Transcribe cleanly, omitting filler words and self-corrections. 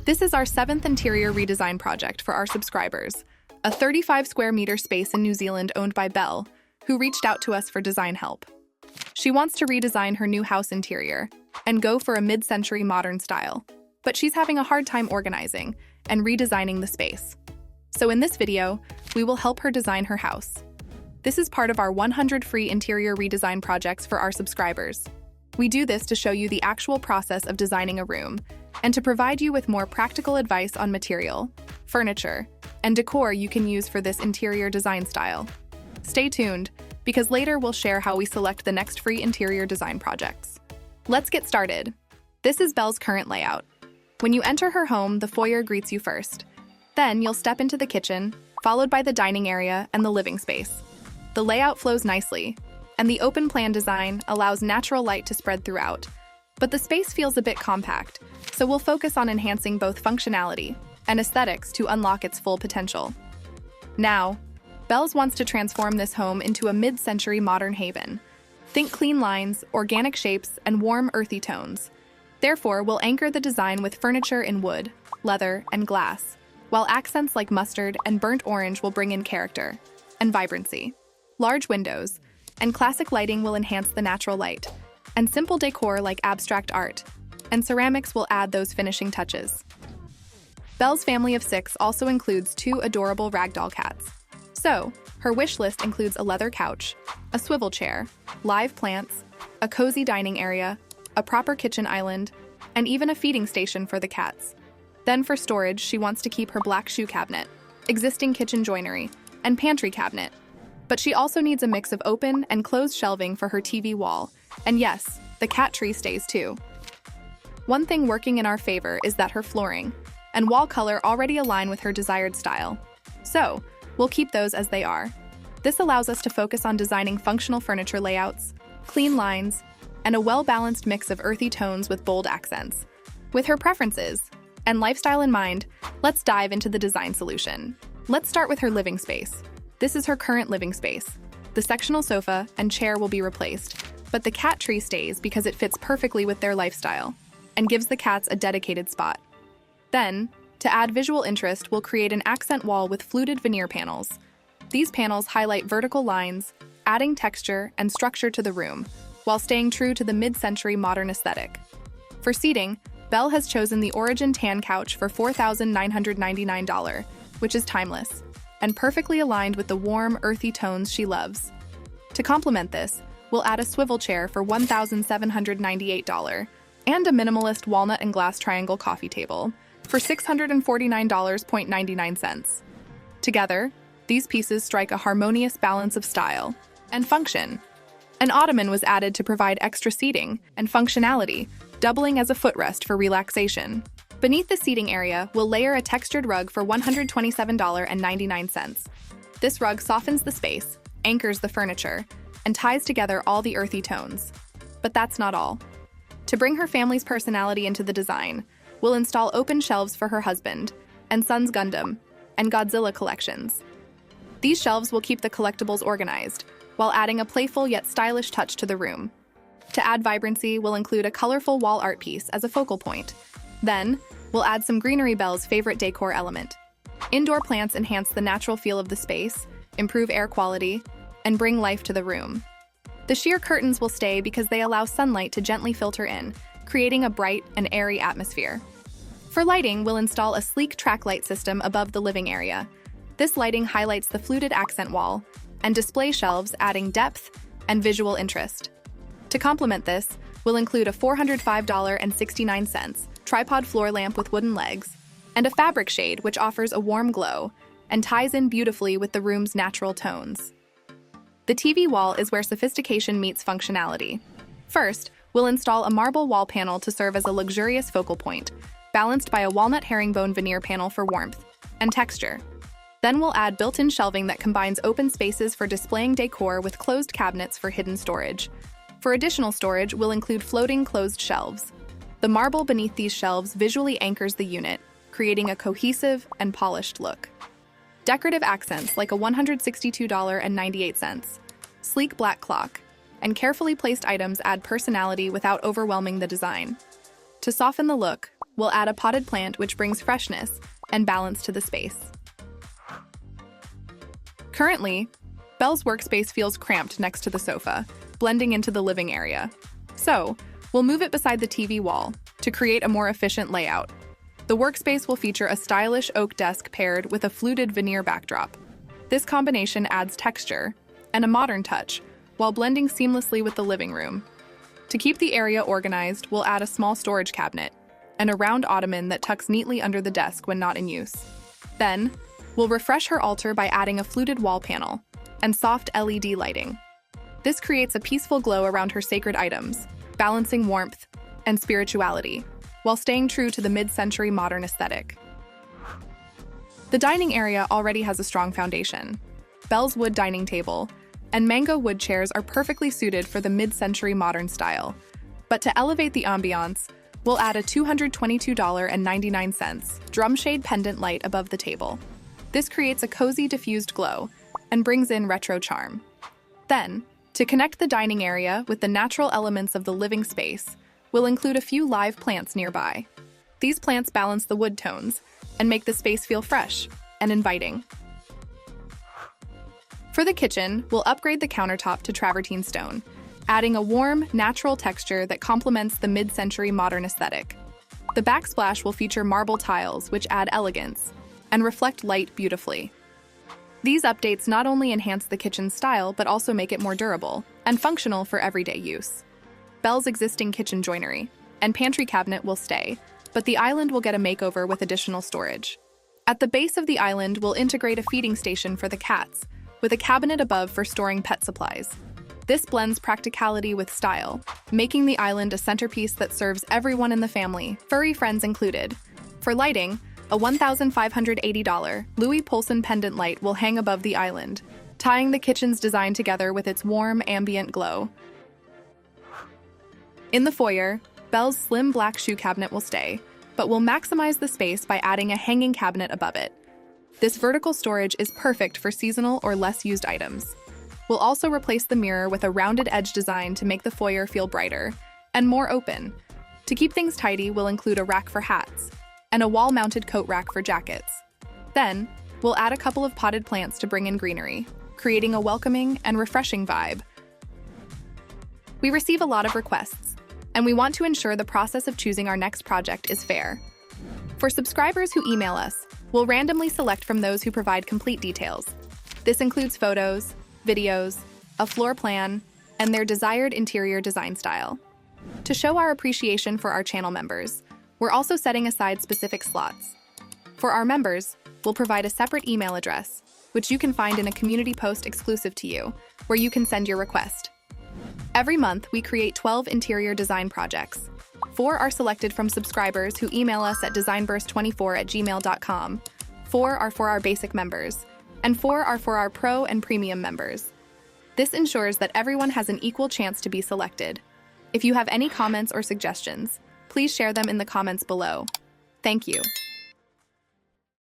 This is our 7th interior redesign project for our subscribers, a 35 square meter space in New Zealand owned by Belle, who reached out to us for design help. She wants to redesign her new house interior and go for a mid-century modern style, but she's having a hard time organizing and redesigning the space. So in this video, we will help her design her house. This is part of our 100 free interior redesign projects for our subscribers. We do this to show you the actual process of designing a room and to provide you with more practical advice on material, furniture, and decor you can use for this interior design style. Stay tuned, because later we'll share how we select the next free interior design projects. Let's get started. This is Belle's current layout. When you enter her home, the foyer greets you first. Then you'll step into the kitchen, followed by the dining area and the living space. The layout flows nicely, and the open plan design allows natural light to spread throughout. But the space feels a bit compact, so we'll focus on enhancing both functionality and aesthetics to unlock its full potential. Now, Belle's wants to transform this home into a mid-century modern haven. Think clean lines, organic shapes, and warm, earthy tones. Therefore, we'll anchor the design with furniture in wood, leather, and glass, while accents like mustard and burnt orange will bring in character and vibrancy. Large windows and classic lighting will enhance the natural light, and simple decor like abstract art and ceramics will add those finishing touches. Belle's family of 6 also includes 2 adorable ragdoll cats. So, her wish list includes a leather couch, a swivel chair, live plants, a cozy dining area, a proper kitchen island, and even a feeding station for the cats. Then for storage, she wants to keep her black shoe cabinet, existing kitchen joinery, and pantry cabinet. But she also needs a mix of open and closed shelving for her TV wall. And yes, the cat tree stays too. One thing working in our favor is that her flooring and wall color already align with her desired style. So, we'll keep those as they are. This allows us to focus on designing functional furniture layouts, clean lines, and a well-balanced mix of earthy tones with bold accents. With her preferences and lifestyle in mind, let's dive into the design solution. Let's start with her living space. This is her current living space. The sectional sofa and chair will be replaced, but the cat tree stays because it fits perfectly with their lifestyle and gives the cats a dedicated spot. Then, to add visual interest, we'll create an accent wall with fluted veneer panels. These panels highlight vertical lines, adding texture and structure to the room, while staying true to the mid-century modern aesthetic. For seating, Belle has chosen the Origin Tan Couch for $4,999, which is timeless and perfectly aligned with the warm, earthy tones she loves. To complement this, we'll add a swivel chair for $1,798 and a minimalist walnut and glass triangle coffee table for $649.99. Together, these pieces strike a harmonious balance of style and function. An ottoman was added to provide extra seating and functionality, doubling as a footrest for relaxation. Beneath the seating area, we'll layer a textured rug for $127.99. This rug softens the space, anchors the furniture, and ties together all the earthy tones. But that's not all. To bring her family's personality into the design, we'll install open shelves for her husband and son's Gundam and Godzilla collections. These shelves will keep the collectibles organized, while adding a playful yet stylish touch to the room. To add vibrancy, we'll include a colorful wall art piece as a focal point. Then, we'll add some greenery, Belle's favorite decor element. Indoor plants enhance the natural feel of the space, improve air quality, and bring life to the room. The sheer curtains will stay because they allow sunlight to gently filter in, creating a bright and airy atmosphere. For lighting, we'll install a sleek track light system above the living area. This lighting highlights the fluted accent wall and display shelves, adding depth and visual interest. To complement this, we'll include a $405.69 tripod floor lamp with wooden legs and a fabric shade which offers a warm glow and ties in beautifully with the room's natural tones. The TV wall is where sophistication meets functionality. First, we'll install a marble wall panel to serve as a luxurious focal point, balanced by a walnut herringbone veneer panel for warmth and texture. Then we'll add built-in shelving that combines open spaces for displaying decor with closed cabinets for hidden storage. For additional storage, we'll include floating closed shelves. The marble beneath these shelves visually anchors the unit, creating a cohesive and polished look. Decorative accents like a $162.98, sleek black clock, and carefully placed items add personality without overwhelming the design. To soften the look, we'll add a potted plant which brings freshness and balance to the space. Currently, Belle's workspace feels cramped next to the sofa, blending into the living area. So, we'll move it beside the TV wall to create a more efficient layout. The workspace will feature a stylish oak desk paired with a fluted veneer backdrop. This combination adds texture and a modern touch while blending seamlessly with the living room. To keep the area organized, we'll add a small storage cabinet and a round ottoman that tucks neatly under the desk when not in use. Then, we'll refresh her altar by adding a fluted wall panel and soft LED lighting. This creates a peaceful glow around her sacred items, balancing warmth and spirituality, while staying true to the mid-century modern aesthetic. The dining area already has a strong foundation. Belle's wood dining table and mango wood chairs are perfectly suited for the mid-century modern style. But to elevate the ambiance, we'll add a $222.99 drum shade pendant light above the table. This creates a cozy diffused glow and brings in retro charm. Then, to connect the dining area with the natural elements of the living space, we'll include a few live plants nearby. These plants balance the wood tones and make the space feel fresh and inviting. For the kitchen, we'll upgrade the countertop to travertine stone, adding a warm, natural texture that complements the mid-century modern aesthetic. The backsplash will feature marble tiles, which add elegance and reflect light beautifully. These updates not only enhance the kitchen's style, but also make it more durable and functional for everyday use. Belle's existing kitchen joinery and pantry cabinet will stay, but the island will get a makeover with additional storage. At the base of the island, we'll integrate a feeding station for the cats, with a cabinet above for storing pet supplies. This blends practicality with style, making the island a centerpiece that serves everyone in the family, furry friends included. For lighting, a $1,580 Louis Poulsen pendant light will hang above the island, tying the kitchen's design together with its warm, ambient glow. In the foyer, Belle's slim black shoe cabinet will stay, but we'll maximize the space by adding a hanging cabinet above it. This vertical storage is perfect for seasonal or less used items. We'll also replace the mirror with a rounded edge design to make the foyer feel brighter and more open. To keep things tidy, we'll include a rack for hats and a wall-mounted coat rack for jackets. Then, we'll add a couple of potted plants to bring in greenery, creating a welcoming and refreshing vibe. We receive a lot of requests, and we want to ensure the process of choosing our next project is fair. For subscribers who email us, we'll randomly select from those who provide complete details. This includes photos, videos, a floor plan, and their desired interior design style. To show our appreciation for our channel members, we're also setting aside specific slots. For our members, we'll provide a separate email address, which you can find in a community post exclusive to you, where you can send your request. Every month, we create 12 interior design projects. 4 are selected from subscribers who email us at designburst24@gmail.com. 4 are for our basic members, and 4 are for our pro and premium members. This ensures that everyone has an equal chance to be selected. If you have any comments or suggestions, please share them in the comments below. Thank you.